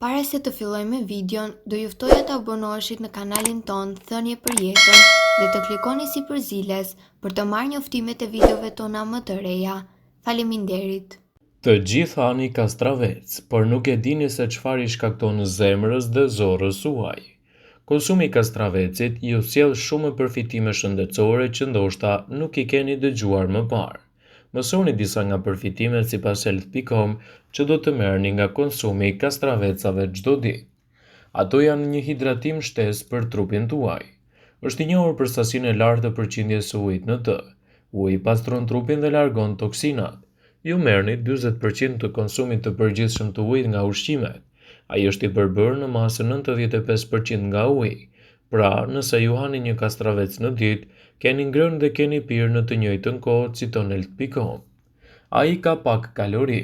Para se të fillojmë me videon, do ju ftoja të abonoheshit në kanalin ton Thënie për Jetën dhe të klikoni sipërziles për të marrë njoftimet e videove tona më të reja. Faleminderit. Të gjithë hani kastravec, por nuk e dini se çfarë i shkakton zemrës dhe zorrës suaj. Konsumi i kastravecit ju sjell shumë përfitime shëndetësore që ndoshta nuk i keni dëgjuar më parë. Mësoni disa nga përfitimet sipas health.com që do të merrni nga konsumi i kastravecave çdo ditë. Ato janë një hidratim shtesë për trupin tuaj. Është i njohur për sasinë e lartë të përqindjes së ujit në të. Uji pastron trupin dhe largon toksinat. Ju merrni 40% të konsumit të përgjithshëm të ujit nga ushqimet. Ai është i përbërë në masën 95% nga uji. Pra, nëse ju hani një kastravec në ditë, keni ngrënë dhe keni pirë në të njëjtën kohë, citon health.com. Ai ka pak kalori.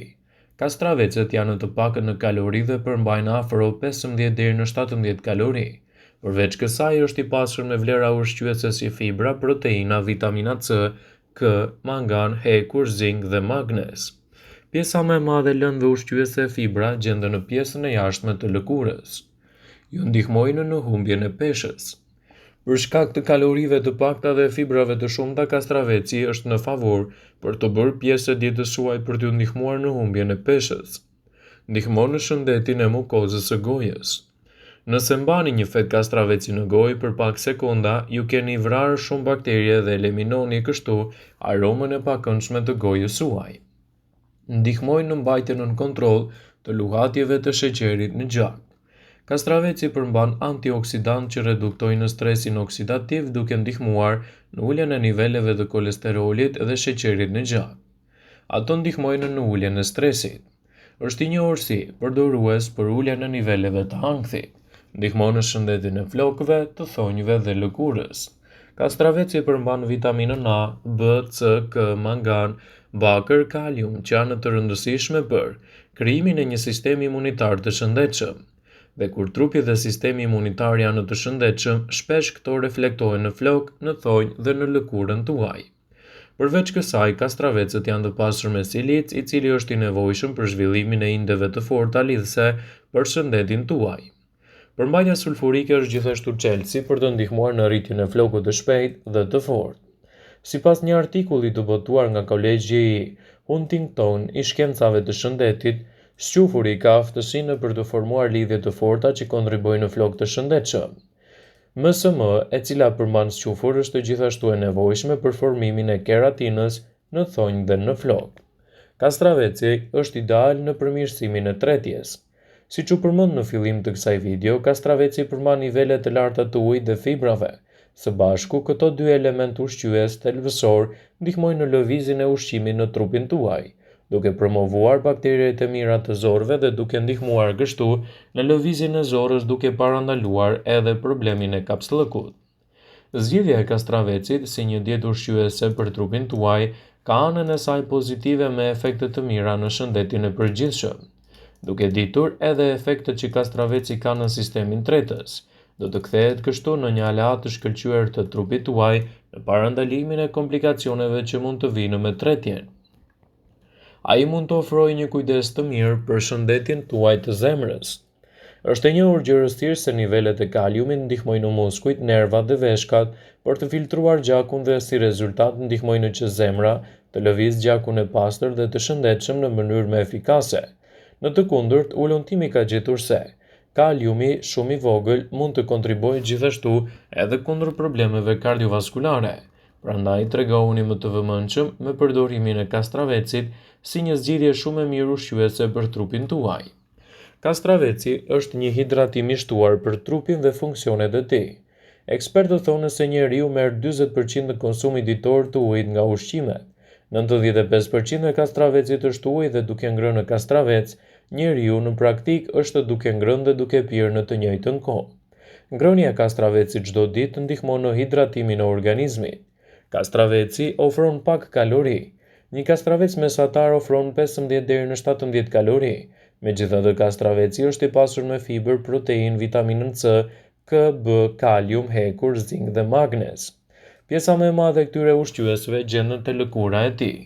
Kastravecet janë të pakën në kalori dhe përmbajnë afro 15 deri në 17 kalori. Përveç kësaj është i pasur me vlera ushqyese si fibra, proteina, vitamina C, K, mangan, hekur, zink dhe magnez. Pjesa më e madhe e lëndëve ushqyese e fibra gjendet në pjesën e jashtme të lëkurës. Ju ndihmojnë në humbjen e peshës. Për shkak të kalorive të pakta dhe fibrave të shumta, kastraveci është në favor për të bërë pjesë e dietës suaj për t'ju ndihmuar në humbjen e peshës. Ndihmon në shëndetin e mukozës së gojës. Nëse mbani një fet kastraveci në gojë për pak sekonda, ju keni vrarë shumë bakterie dhe eliminoni kështu aromën e pakëndshme të gojës suaj. Ndihmojnë në mbajtjen nën kontroll të luhatjeve të sheqerit në gjak. Kastraveci përmban antioksidant që reduktojnë stresin oksidativ duke ndihmuar në uljen e niveleve të kolesterolit dhe sheqerit në gjak. Ato ndihmojnë në uljen e stresit. Është i njohur si përdorues për uljen e niveleve të ankthit. Ndihmon në shëndetin e flokëve, të thonjve dhe lëkurës. Kastraveci përmban vitaminën A, B, C, K, mangan, bakër, kalium, që janë të rëndësishme për krijimin e një sistemi imunitar të shëndetshëm. Dhe kur trupi dhe sistemi imunitar janë të shëndetshëm, shpesh këto reflektohen në flok, në thonjë dhe në lëkurën tuaj. Përveç kësaj, kastravecët janë të pasur me silic, i cili është i nevojshëm për zhvillimin e indeve të forta lidhëse për shëndetin tuaj. Përmbajtja sulfurike është gjithashtu çelësi për të ndihmuar në rritjen e flokut të shpejtë dhe të fortë. Sipas një artikulli të botuar nga Kolegji i Huntington i shkencave të shëndetit, squfuri ka aftësinë për të formuar lidhje të forta që kontribuojnë në flok të shëndetshëm. MSM, e cila përmban squfur, është gjithashtu e nevojshme për formimin e keratinës në thonjë dhe në flok. Kastraveci është ideal në përmirësimin e tretjes. Siç u përmend në fillim të kësaj video, kastraveci përmban nivele të larta të ujit dhe fibrave. Së bashku, këto dy element ushqyes thelbësor ndihmojnë në lëvizjen e ushqimit në trupin tuaj, duke promovuar bakteriet e mira të zorëve dhe duke ndihmuar kështu në lëvizjen e zorrës duke parandaluar edhe problemin e kapsllëkut. Zgjidhja e kastravecit si një dietë ushqyese për trupin tuaj ka anën e saj pozitive me efekte të mira në shëndetin e përgjithshëm. Duke ditur edhe efektet që kastraveci ka në sistemin tretës, do të kthehet kështu në një aleat të shkëlqyer të trupit tuaj në parandalimin e komplikacioneve që mund të vinë me tretjen. Ai mund të ofrojë një kujdes të mirë për shëndetin tuaj të zemrës. Është e njohur gjërësisht se nivelet e kaliumit ndihmojnë në muskujt, nervat dhe veshkat për të filtruar gjakun dhe si rezultat ndihmojnë që zemra të lëvizë gjakun e pastër dhe të shëndetshëm në mënyrë më efikase. Në të kundërt, ullëntimi ka gjetur se kaliumi shumë i vogël mund të kontribuojë gjithashtu edhe kundër problemeve kardiovaskulare. Prandaj tregohuni më të vëmendshëm me përdorimin e kastravecit si një zgjidhje shumë e mirë ushqyese për trupin tuaj. Kastraveci është një hidratim i shtuar për trupin dhe funksionet e tij. Ekspertët thonë se njeriu merr 40% të konsumit ditor të ujit nga ushqimet. 95% e kastravecit është ujë dhe duke ngrënë kastravec, njeriu në praktik është duke ngrënë dhe duke pirë në të njëjtën kohë. Ngrënia e kastravecit çdo ditë ndihmon në hidratimin e organizmit. Kastraveci ofron pak kalori. Një kastravec mesatar ofron 15 deri në 17 kalori. Megjithatë, kastraveci është i pasur me fibër, proteinë, vitaminën C, K, B, kalium, hekur, zink dhe magnez. Pjesa më e madhe e këtyre ushqyesve gjendet te lëkura e tij.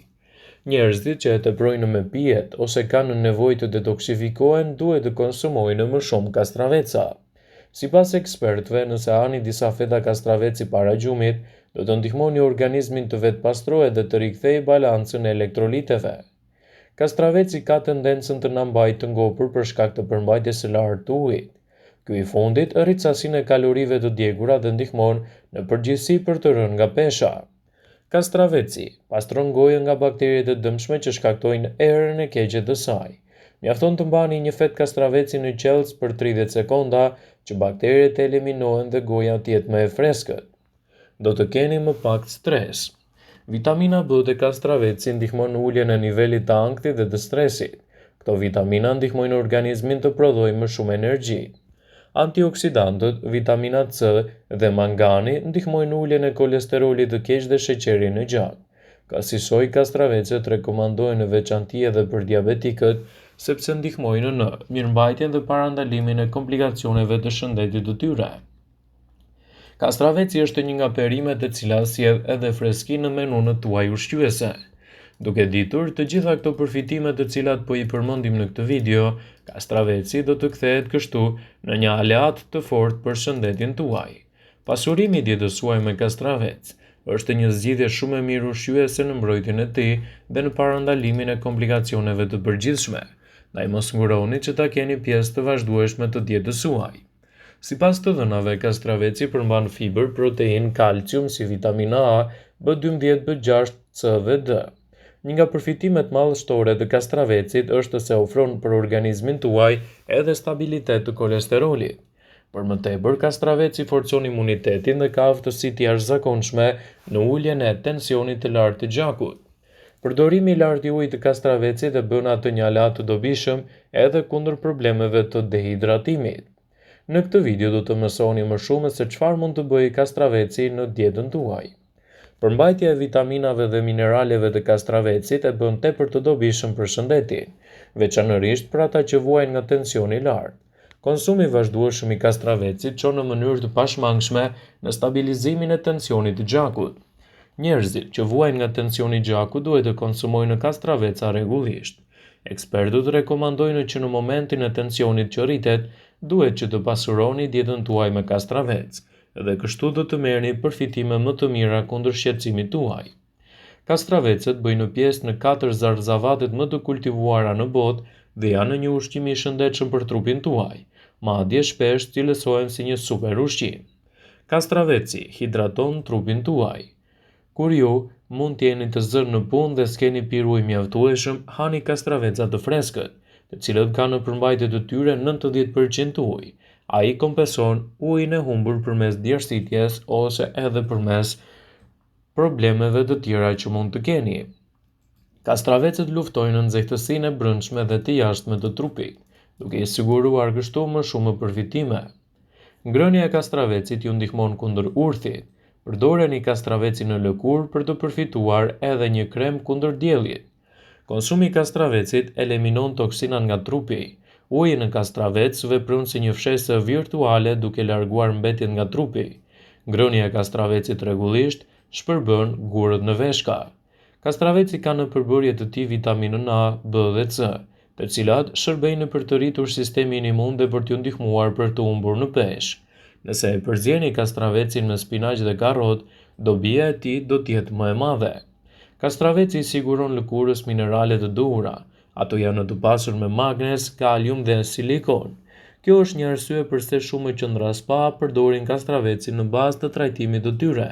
Njerëzit që e teprojnë me pijet ose kanë nevojë të detoksifikohen duhet të konsumojnë më shumë kastraveca. Sipas ekspertëve, nëse hani disa feta kastraveci para gjumit, do të ndihmoni organizmin të vetpastrohet dhe të rikthejë balancën e elektroliteve. Kastraveci ka tendencën të na mbajë të ngopur për shkak të përmbajtjes së lartë të ujit. Ky i fundit rrit sasinë e kalorive të djegura dhe ndihmon në përgjithësi për të rënë nga pesha. Kastraveci pastron gojën nga bakteret e dëmshme që shkaktojnë erën e keqe të saj. Mjafton të mbani një fet kastraveci në qelz për 30 sekonda që bakteret të eliminohen dhe goja të jetë më e freskët. Do të keni më pak stres. Vitamina B të kastraveci ndihmon në uljen e nivelit të ankthit dhe të stresit. Këto vitamina ndihmojnë organizmin të prodhojë më shumë energji. Antioksidantët, vitamina C dhe mangani ndihmojnë në uljen e kolesterolit të keq dhe sheqerit në gjak. Kësaj kastravecet rekomandohen në veçanti edhe për diabetikët, sepse ndihmojnë në mirëmbajtjen dhe parandalimin e komplikacioneve të shëndetit të tyre. Kastraveci është një nga perimet e cila sjell edhe freskinë në menunët tuaj ushqyese. Duke ditur të gjitha këto përfitime të cilat po i përmendim në këtë video, kastraveci do të kthehet kështu në një aleat të fortë për shëndetin tuaj. Pasurimi i dietës suaj me kastravec është një zgjidhje shumë e mirë ushqyese në mbrojtjen e tij dhe në parandalimin e komplikacioneve të përgjithshme. Ndaj mos nguroni që ta keni pjesë të vazhdueshme të dietës suaj. Sipas të dhënave, kastraveci përmban fibër, protein, kalcium si vitamina A, B12, B6, C dhe D. Një nga përfitimet madhështore të kastravecit është se ofron për organizmin tuaj edhe stabilitet të kolesterolit. Për më tepër, kastraveci forcon imunitetin dhe ka aftësi të jashtëzakonshme në uljen e tensionit të lartë të gjakut. Përdorimi i lartë i ujit të kastravecit e bën atë një aleat të dobishëm edhe kundër problemeve të dehidratimit. Në këtë video do të mësoni më shumë se çfarë mund të bëjë kastraveci në dietën tuaj. Përmbajtja e vitaminave dhe mineraleve të kastravecit e bën tepër të dobishëm për shëndetin, veçanërisht për ata që vuajnë nga tensioni i lartë. Konsumi i vazhdueshëm i kastravecit çon në mënyrë të pashmangshme në stabilizimin e tensionit të gjakut. Njerëzit që vuajnë nga tensioni i gjakut duhet të konsumojnë kastraveca rregullisht. Ekspertët rekomandojnë që në momentin e tensionit që rritet, duhet që të pasuroni dietën tuaj me kastravec, dhe kështu do të merrni përfitime më të mira kundër shqetësimit tuaj. Kastravecet bëjnë pjesë në 4 zarzavatet më të kultivuara në botë dhe janë një ushqim i shëndetshëm për trupin tuaj, madje shpesh cilësohen si një super ushqim. Kastraveci hidraton trupin tuaj. Kur ju mund të jeni të zënë në punë dhe s'keni pirë ujë mjaftueshëm, hani kastraveca të freskët, të cilët kanë në përmbajtje të tyre 90% ujë. Ai kompenson ujin e humbur përmes djersitjes ose edhe përmes problemeve të tjera që mund të keni. Kastravecet luftojnë nxehtësinë e brendshme dhe të jashtme të trupit, duke i siguruar kështu më shumë përfitime. Ngrënia e kastravecit ju ndihmon kundër urthit. Përdoreni kastravecin në lëkurë për të përfituar edhe një krem kundër diellit. Konsumi i kastravecit eliminon toksinat nga trupi. Uji në kastravec vepron si një fshesë virtuale duke larguar mbetjen nga trupi. Ngrënia e kastravecit rregullisht shpërbën gurët në veshka. Kastraveci ka në përbërje të tij vitaminën A, B dhe C, të cilat shërbejnë për të rritur sistemin imun dhe për t'ju ndihmuar për të humbur në peshë. Nëse e përzjeni kastravecin me spinaq dhe karrot, dobia e tij do të jetë më e madhe. Kastraveci siguron lëkurës minerale të duhura. Ato janë të pasur me magnez, kalium dhe silikon. Kjo është një arsye pse shumë qendra spa përdorin kastravecin në bazë të trajtimit të tyre.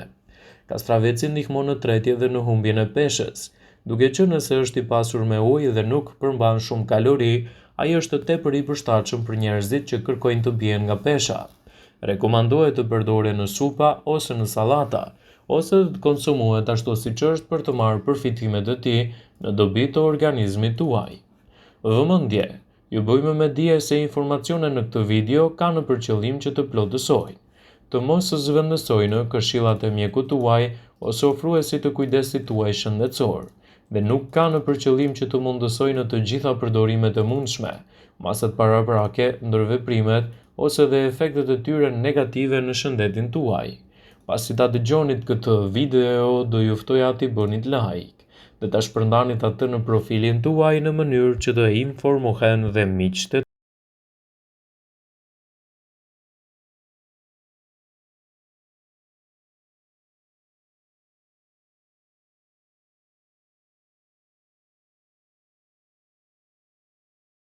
Kastraveci ndihmon në tretje dhe në humbjen e peshës. Duke qenë se është i pasur me ujë dhe nuk përmban shumë kalori, ai është tepër i përshtatshëm për njerëzit që kërkojnë të bien nga pesha. Rekomandohet të përdoren në supa ose në sallata, ose të konsumohet ashtu siç është për të marrë përfitimet e tij në dobi të organizmit tuaj. Vëmendje, ju bëjmë me dije se informacionet në këtë video kanë për qëllim që të plotësojnë, të mos zëvendësojnë këshillat e mjekut tuaj ose ofruesit të kujdesit tuaj shëndetësor, dhe nuk kanë për qëllim që të mundësojnë të gjitha përdorimet e mundshme, masat paraprake, ndërveprimet ose dhe efektet e tyre negative në shëndetin tuaj. Pasi ta dëgjonit këtë video, do ju ftoja t'i bënit like, dhe ta shpërndanit atë në profilin tuaj në mënyrë që të informohen dhe miqtë